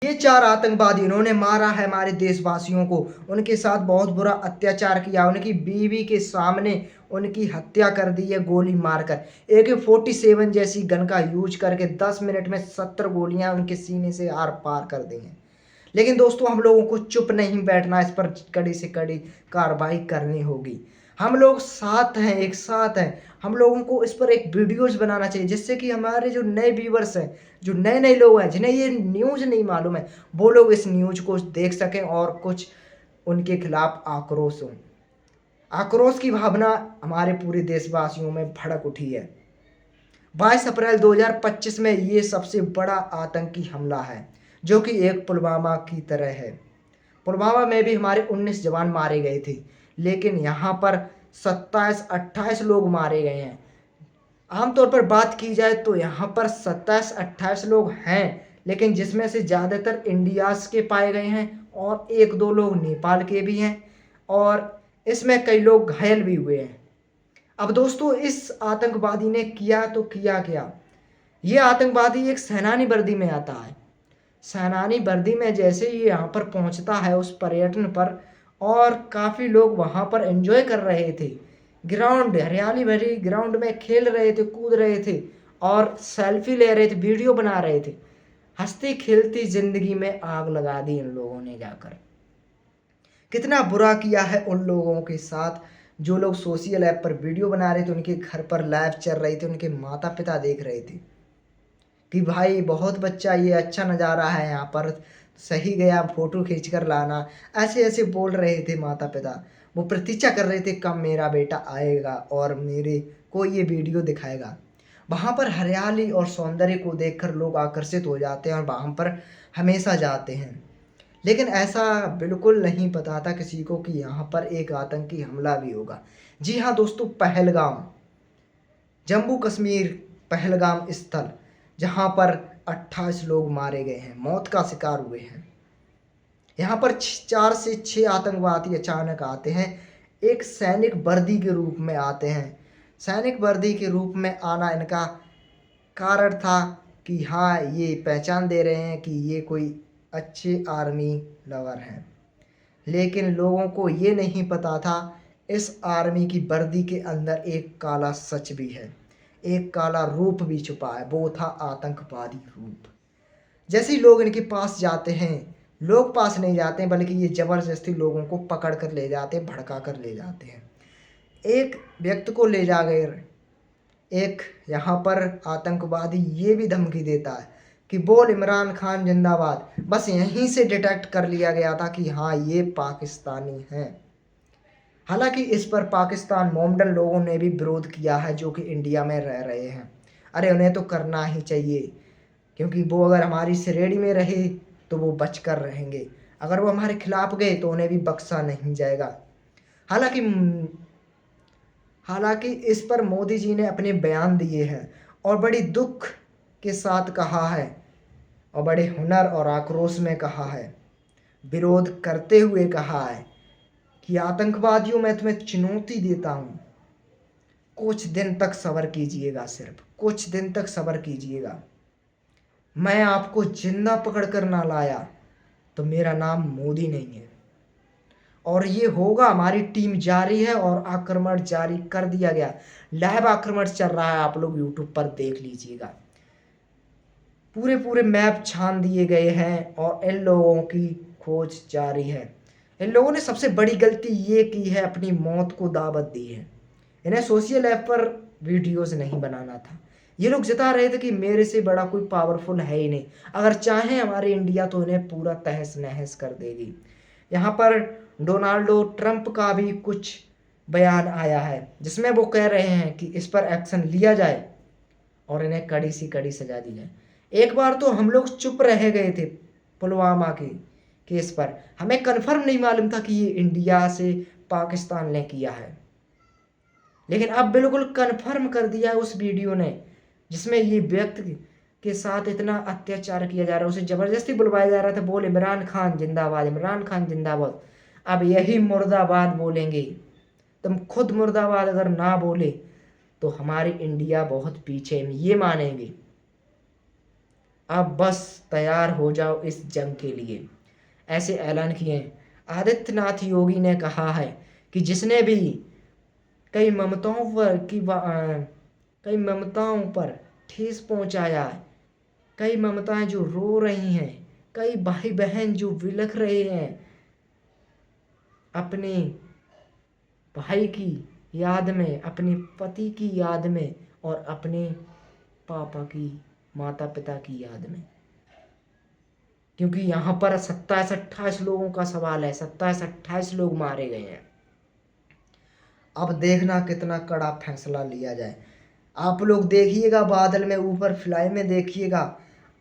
ये 4 आतंकवादी इन्होंने मारा है हमारे देशवासियों को, उनके साथ बहुत बुरा अत्याचार किया, उनकी बीवी के सामने उनकी हत्या कर दी है गोली मारकर। AK-47 जैसी गन का यूज़ करके 10 मिनट में 70 गोलियाँ उनके सीने से आर-पार कर दी हैं। लेकिन दोस्तों हम लोगों को चुप नहीं बैठना, इस पर कड़ी से कड़ी कार्रवाई करनी होगी। हम लोग साथ हैं, एक साथ हैं। हम लोगों को इस पर एक वीडियोज़ बनाना चाहिए जिससे कि हमारे जो नए व्यूअर्स हैं, जो नए-नए लोग हैं जिन्हें ये न्यूज़ नहीं मालूम है, वो लोग इस न्यूज़ को देख सकें और कुछ उनके खिलाफ आक्रोश हो। आक्रोश की भावना हमारे पूरे देशवासियों में भड़क उठी है। 22 अप्रैल 2025 में ये सबसे बड़ा आतंकी हमला है, जो कि एक पुलवामा की तरह है। पुलवामा में भी हमारे 19 जवान मारे गए थे, लेकिन यहाँ पर 27-28 लोग मारे गए हैं। आमतौर पर बात की जाए तो यहाँ पर 27-28 लोग हैं, लेकिन जिसमें से ज़्यादातर इंडियाज़ के पाए गए हैं और 1-2 लोग नेपाल के भी हैं और इसमें कई लोग घायल भी हुए हैं। अब दोस्तों इस आतंकवादी ने किया तो किया क्या? ये आतंकवादी एक सेनानी वर्दी में आता है। सेनानी वर्दी में जैसे ही यहाँ पर पहुँचता है उस पर्यटन पर और काफ़ी लोग वहाँ पर एंजॉय कर रहे थे। ग्राउंड हरियाली भरी ग्राउंड में खेल रहे थे, कूद रहे थे और सेल्फी ले रहे थे, वीडियो बना रहे थे। हँसती खेलती ज़िंदगी में आग लगा दी इन लोगों ने जाकर। कितना बुरा किया है उन लोगों के साथ जो लोग सोशल ऐप पर वीडियो बना रहे थे, उनके घर पर लाइव चल रही थी, उनके माता-पिता देख रहे थे कि भाई बहुत बच्चा ये अच्छा नज़ारा है यहाँ पर, सही गया फ़ोटो खींच कर लाना। ऐसे-ऐसे बोल रहे थे माता-पिता। वो प्रतीक्षा कर रहे थे कब मेरा बेटा आएगा और मेरे को ये वीडियो दिखाएगा। वहाँ पर हरियाली और सौंदर्य को देखकर लोग आकर्षित हो जाते हैं और वहाँ पर हमेशा जाते हैं। लेकिन ऐसा बिल्कुल नहीं पता था किसी को कि यहाँ पर एक आतंकी हमला भी होगा। जी हाँ दोस्तों, पहलगाम, जम्मू कश्मीर पहलगाम स्थल, जहाँ पर 28 लोग मारे गए हैं, मौत का शिकार हुए हैं। यहाँ पर 4 से 6 आतंकवादी अचानक आते हैं, एक सैनिक वर्दी के रूप में आते हैं। सैनिक वर्दी के रूप में आना इनका कारण था कि हाँ, ये पहचान दे रहे हैं कि ये कोई अच्छे आर्मी लवर हैं। लेकिन लोगों को ये नहीं पता था इस आर्मी की वर्दी के अंदर एक काला सच भी है, एक काला रूप भी छुपा है, वो था आतंकवादी रूप। जैसे ही लोग इनके पास जाते हैं, लोग पास नहीं जाते हैं बल्कि ये ज़बरदस्ती लोगों को पकड़ कर ले जाते हैं, भड़का कर ले जाते हैं। एक व्यक्ति को ले जा गए, एक यहाँ पर आतंकवादी ये भी धमकी देता है कि बोल इमरान खान जिंदाबाद। बस यहीं से डिटेक्ट कर लिया गया था कि हाँ ये पाकिस्तानी हैं। हालांकि इस पर पाकिस्तान मोमडन लोगों ने भी विरोध किया है जो कि इंडिया में रह रहे हैं। अरे उन्हें तो करना ही चाहिए, क्योंकि वो अगर हमारी श्रेणी में रहे तो वो बचकर रहेंगे, अगर वो हमारे खिलाफ गए तो उन्हें भी बख्शा नहीं जाएगा। हालांकि हालांकि इस पर मोदी जी ने अपने बयान दिए हैं और बड़ी दुख के साथ कहा है और बड़े हुनर और आक्रोश में कहा है, विरोध करते हुए कहा है कि आतंकवादियों मैं तुम्हें चुनौती देता हूँ, कुछ दिन तक सब्र कीजिएगा, सिर्फ कुछ दिन तक सब्र कीजिएगा। मैं आपको जिंदा पकड़ कर ना लाया तो मेरा नाम मोदी नहीं है और ये होगा। हमारी टीम जारी है और आक्रमण जारी कर दिया गया, लाइव आक्रमण चल रहा है, आप लोग यूट्यूब पर देख लीजिएगा। पूरे पूरे मैप छान दिए गए हैं और इन लोगों की खोज जारी है। इन लोगों ने सबसे बड़ी गलती ये की है, अपनी मौत को दावत दी है। इन्हें सोशल ऐप पर वीडियोस नहीं बनाना था। ये लोग जता रहे थे कि मेरे से बड़ा कोई पावरफुल है ही नहीं, अगर चाहें हमारे इंडिया तो इन्हें पूरा तहस नहस कर देगी। यहाँ पर डोनाल्डो ट्रंप का भी कुछ बयान आया है जिसमें वो कह रहे हैं कि इस पर एक्शन लिया जाए और इन्हें कड़ी सी कड़ी सजा दी जाए। एक बार तो हम लोग चुप रह गए थे पुलवामा के केस पर, हमें कन्फर्म नहीं मालूम था कि ये इंडिया से पाकिस्तान ने किया है, लेकिन अब बिल्कुल कन्फर्म कर दिया है उस वीडियो ने जिसमें ये व्यक्ति के साथ इतना अत्याचार किया जा रहा है, उसे ज़बरदस्ती बुलवाया जा रहा था, बोल इमरान खान जिंदाबाद, इमरान खान जिंदाबाद। अब यही मुर्दाबाद बोलेंगे। तुम खुद मुर्दाबाद अगर ना बोले तो हमारी इंडिया बहुत पीछे है, ये मानेंगे। अब बस तैयार हो जाओ इस जंग के लिए, ऐसे ऐलान किए हैं। आदित्यनाथ योगी ने कहा है कि जिसने भी कई ममताओं पर कई ममताओं पर ठेस पहुंचाया है, कई ममताएं जो रो रही हैं, कई भाई बहन जो विलख रहे हैं अपने भाई की याद में, अपने पति की याद में और अपने पापा की, माता पिता की याद में। क्योंकि यहाँ पर 27-28 लोगों का सवाल है, 27-28 लोग मारे गए हैं। अब देखना कितना कड़ा फैसला लिया जाए। आप लोग देखिएगा बादल में ऊपर फ्लाई में देखिएगा,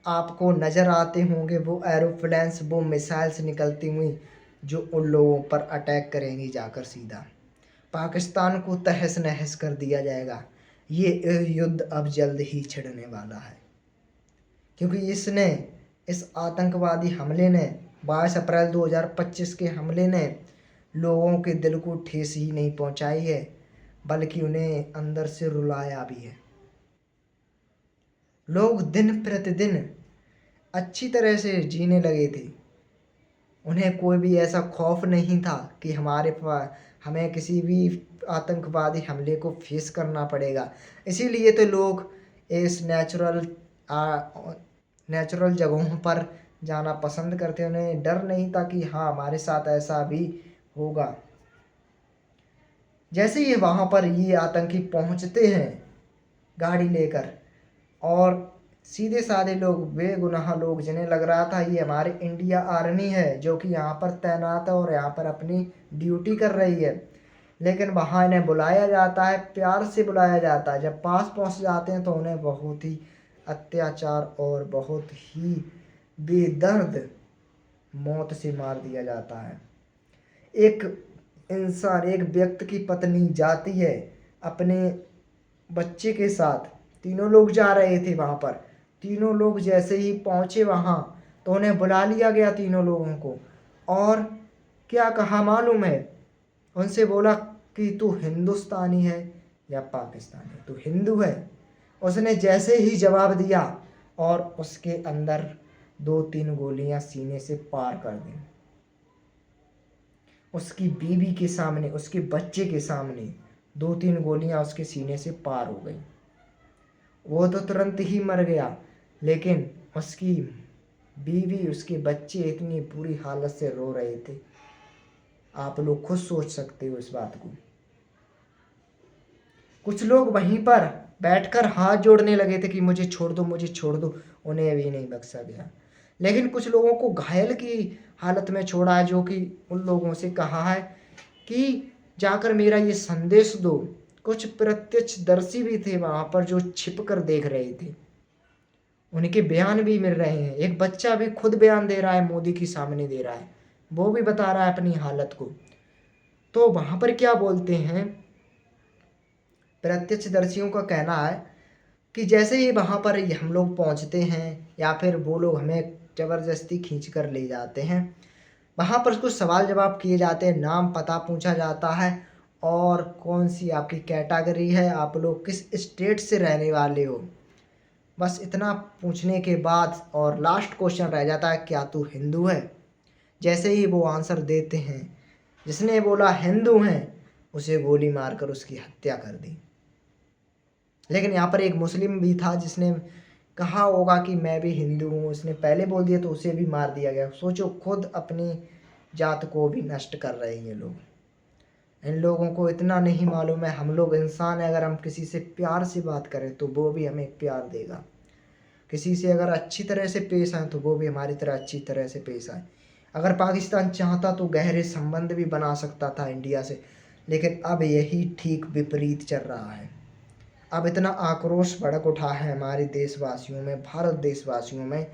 आपको नज़र आते होंगे वो एरोप्लेन्स, वो मिसाइल्स निकलती हुई जो उन लोगों पर अटैक करेंगी जाकर सीधा। पाकिस्तान को तहस नहस कर दिया जाएगा। ये युद्ध अब जल्द ही छिड़ने वाला है, क्योंकि इस आतंकवादी हमले ने 22 अप्रैल 2025 के हमले ने लोगों के दिल को ठेस ही नहीं पहुंचाई है, बल्कि उन्हें अंदर से रुलाया भी है। लोग दिन प्रतिदिन अच्छी तरह से जीने लगे थे। उन्हें कोई भी ऐसा खौफ नहीं था कि हमें किसी भी आतंकवादी हमले को फेस करना पड़ेगा। इसीलिए तो लोग इस नेचुरल जगहों पर जाना पसंद करते। उन्हें डर नहीं था कि हाँ हमारे साथ ऐसा भी होगा। जैसे ही वहाँ पर ये आतंकी पहुँचते हैं गाड़ी लेकर, और सीधे साधे लोग, बेगुनाह लोग, जिन्हें लग रहा था ये हमारे इंडिया आर्मी है जो कि यहाँ पर तैनात है और यहाँ पर अपनी ड्यूटी कर रही है, लेकिन वहाँ इन्हें बुलाया जाता है, प्यार से बुलाया जाता है। जब पास पहुँच जाते हैं तो उन्हें बहुत ही अत्याचार और बहुत ही बेदर्द मौत से मार दिया जाता है। एक इंसान, एक व्यक्ति की पत्नी जाती है अपने बच्चे के साथ, तीनों लोग जा रहे थे वहाँ पर। तीनों लोग जैसे ही पहुँचे वहाँ तो उन्हें बुला लिया गया तीनों लोगों को, और क्या कहा मालूम है? उनसे बोला कि तू हिंदुस्तानी है या पाकिस्तानी, तू हिंदू है? उसने जैसे ही जवाब दिया और उसके अंदर 2-3 गोलियां सीने से पार कर दी। उसकी बीवी के सामने, उसके बच्चे के सामने 2-3 गोलियां उसके सीने से पार हो गई। वो तो तुरंत ही मर गया, लेकिन उसकी बीवी, उसके बच्चे इतनी बुरी हालत से रो रहे थे। आप लोग खुद सोच सकते हो इस बात को। कुछ लोग वहीं पर बैठकर हाथ जोड़ने लगे थे कि मुझे छोड़ दो, मुझे छोड़ दो। उन्हें अभी नहीं बख्शा गया। लेकिन कुछ लोगों को घायल की हालत में छोड़ा है, जो कि उन लोगों से कहा है कि जाकर मेरा ये संदेश दो। कुछ प्रत्यक्षदर्शी भी थे वहाँ पर जो छिप कर देख रहे थे, उनके बयान भी मिल रहे हैं। एक बच्चा भी खुद बयान दे रहा है, मोदी के सामने दे रहा है, वो भी बता रहा है अपनी हालत को। तो वहाँ पर क्या बोलते हैं, प्रत्यक्षदर्शियों का कहना है कि जैसे ही वहाँ पर हम लोग पहुँचते हैं या फिर वो लोग हमें ज़बरदस्ती खींच कर ले जाते हैं, वहाँ पर कुछ सवाल जवाब किए जाते हैं, नाम पता पूछा जाता है और कौन सी आपकी कैटेगरी है, आप लोग किस स्टेट से रहने वाले हो। बस इतना पूछने के बाद और लास्ट क्वेश्चन रह जाता है, क्या तू हिंदू है? जैसे ही वो आंसर देते हैं, जिसने बोला हिंदू हैं, उसे गोली मारकर उसकी हत्या कर दी। लेकिन यहाँ पर एक मुस्लिम भी था जिसने कहा होगा कि मैं भी हिंदू हूँ, उसने पहले बोल दिया तो उसे भी मार दिया गया। सोचो, खुद अपनी जात को भी नष्ट कर रहे हैं ये लोग। इन लोगों को इतना नहीं मालूम है हम लोग इंसान है, अगर हम किसी से प्यार से बात करें तो वो भी हमें प्यार देगा। किसी से अगर अच्छी तरह से पेश आए तो वो भी हमारी तरह अच्छी तरह से पेश आए। अगर पाकिस्तान चाहता तो गहरे संबंध भी बना सकता था इंडिया से, लेकिन अब यही ठीक विपरीत चल रहा है। अब इतना आक्रोश भड़क उठा है हमारे देशवासियों में, भारत देशवासियों में,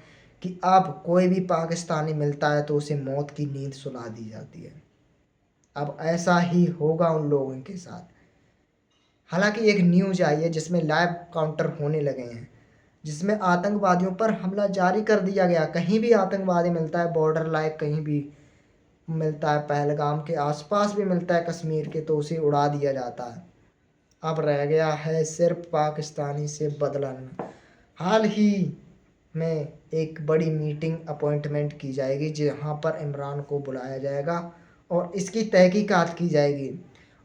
कि अब कोई भी पाकिस्तानी मिलता है तो उसे मौत की नींद सुला दी जाती है। अब ऐसा ही होगा उन लोगों के साथ। हालांकि एक न्यूज़ आई है जिसमें लाइव काउंटर होने लगे हैं, जिसमें आतंकवादियों पर हमला जारी कर दिया गया। कहीं भी आतंकवादी मिलता है, बॉर्डर लाइक कहीं भी मिलता है, पहलगाम के आसपास भी मिलता है कश्मीर के, तो उसे उड़ा दिया जाता है। अब रह गया है सिर्फ पाकिस्तानी से बदला लेना। हाल ही में एक बड़ी मीटिंग अपॉइंटमेंट की जाएगी जहाँ पर इमरान को बुलाया जाएगा और इसकी तहकीकात की जाएगी।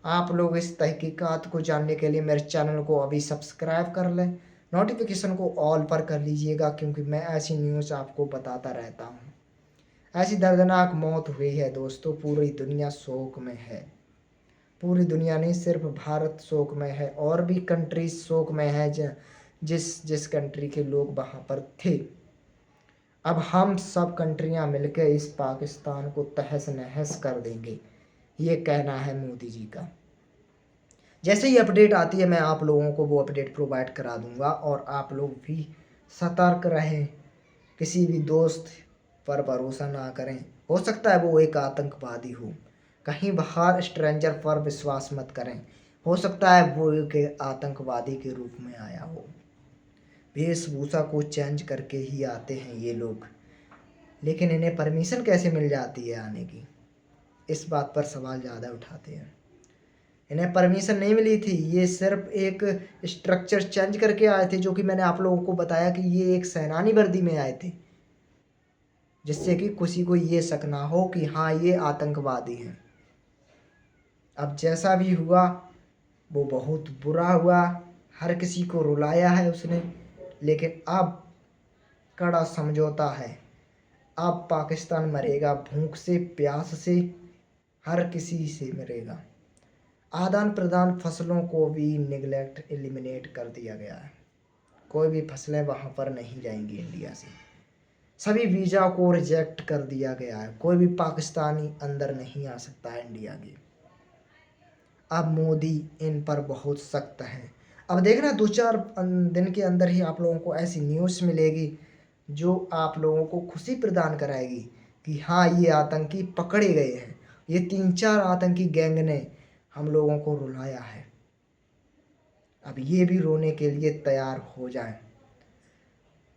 आप लोग इस तहकीकात को जानने के लिए मेरे चैनल को अभी सब्सक्राइब कर लें, नोटिफिकेशन को ऑल पर कर लीजिएगा, क्योंकि मैं ऐसी न्यूज़ आपको बताता रहता हूँ। ऐसी दर्दनाक मौत हुई है दोस्तों, पूरी दुनिया शोक में है। पूरी दुनिया नहीं, सिर्फ भारत शोक में है, और भी कंट्रीज शोक में है जिस जिस कंट्री के लोग वहाँ पर थे। अब हम सब कंट्रियां मिलकर इस पाकिस्तान को तहस नहस कर देंगे, ये कहना है मोदी जी का। जैसे ही अपडेट आती है मैं आप लोगों को वो अपडेट प्रोवाइड करा दूंगा, और आप लोग भी सतर्क रहें, किसी भी दोस्त पर भरोसा ना करें। हो सकता है वो एक आतंकवादी हो, कहीं बाहर स्ट्रेंजर पर विश्वास मत करें, हो सकता है वो एक आतंकवादी के रूप में आया हो। वेशभूषा को चेंज करके ही आते हैं ये लोग, लेकिन इन्हें परमिशन कैसे मिल जाती है आने की, इस बात पर सवाल ज़्यादा उठाते हैं। इन्हें परमिशन नहीं मिली थी, ये सिर्फ एक स्ट्रक्चर चेंज करके आए थे, जो कि मैंने आप लोगों को बताया कि ये एक सेनानी वर्दी में आए थे, जिससे कि किसी को ये शक ना हो कि हाँ ये आतंकवादी हैं। अब जैसा भी हुआ वो बहुत बुरा हुआ, हर किसी को रुलाया है उसने, लेकिन अब कड़ा समझौता है। अब पाकिस्तान मरेगा भूख से, प्यास से, हर किसी से मरेगा। आदान प्रदान फसलों को भी निगलेक्ट एलिमिनेट कर दिया गया है, कोई भी फसलें वहाँ पर नहीं जाएंगी इंडिया से। सभी वीज़ा को रिजेक्ट कर दिया गया है, कोई भी पाकिस्तानी अंदर नहीं आ सकता है इंडिया के। अब मोदी इन पर बहुत सख्त है। अब देखना 2-4 दिन के अंदर ही आप लोगों को ऐसी न्यूज़ मिलेगी जो आप लोगों को खुशी प्रदान कराएगी कि हाँ ये आतंकी पकड़े गए हैं, ये 3-4 आतंकी गैंग ने हम लोगों को रुलाया है। अब ये भी रोने के लिए तैयार हो जाएं।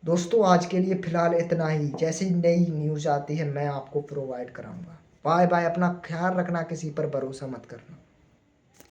दोस्तों आज के लिए फ़िलहाल इतना ही, जैसी नई न्यूज़ आती है मैं आपको प्रोवाइड कराऊंगा। बाय बाय, अपना ख्याल रखना, किसी पर भरोसा मत करना।